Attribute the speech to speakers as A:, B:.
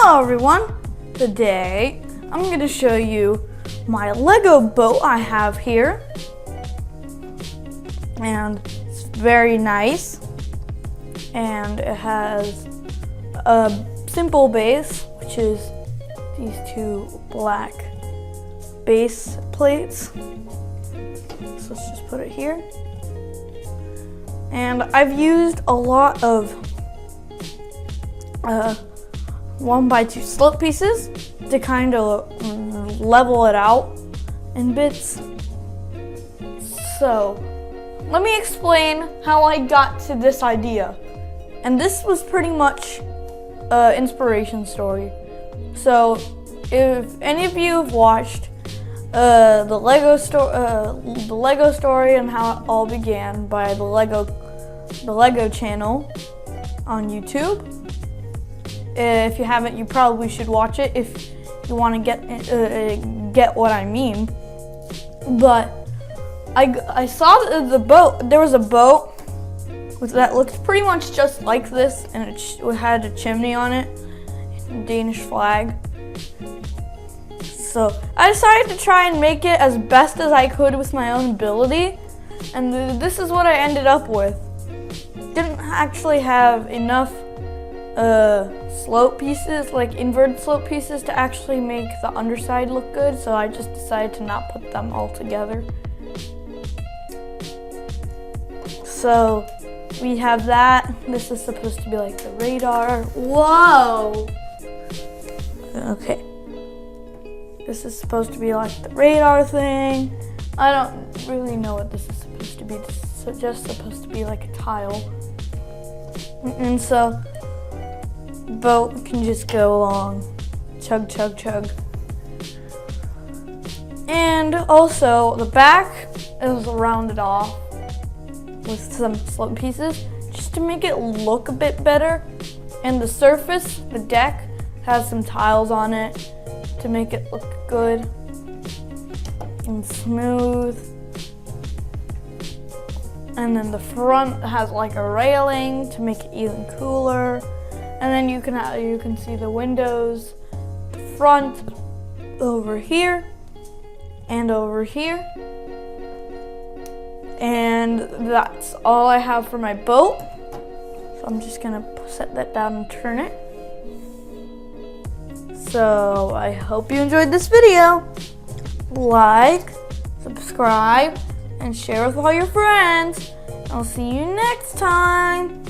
A: Hello everyone! Today I'm going to show you my Lego boat I have here, and it's very nice, and it has a simple base, which is these two black base plates. So let's just put it here. And I've used a lot of 1x2 slope pieces to kind of level it out in bits. So let me explain how I got to this idea. And this was pretty much an inspiration story. So if any of you have watched the Lego story and how it all began by the Lego channel on YouTube. If you haven't, you probably should watch it if you want to get what I mean. But I saw the boat. There was a boat that looked pretty much just like this, and it had a chimney on it, a Danish flag. So I decided to try and make it as best as I could with my own ability, and this is what I ended up with. Didn't actually have enough slope pieces, like inverted slope pieces, to actually make the underside look good, so I just decided to not put them all together. So we have that. This is supposed to be like the radar. Whoa! Okay. This is supposed to be like the radar thing. I don't really know what this is supposed to be. This is just supposed to be like a tile. And so the boat can just go along. Chug, chug, chug. And also the back is rounded off with some slope pieces just to make it look a bit better. And the surface, the deck, has some tiles on it to make it look good and smooth. And then the front has like a railing to make it even cooler. And then you can see the windows, the front over here and over here. And that's all I have for my boat. So I'm just gonna set that down and turn it. So I hope you enjoyed this video. Like, subscribe, and share with all your friends. I'll see you next time.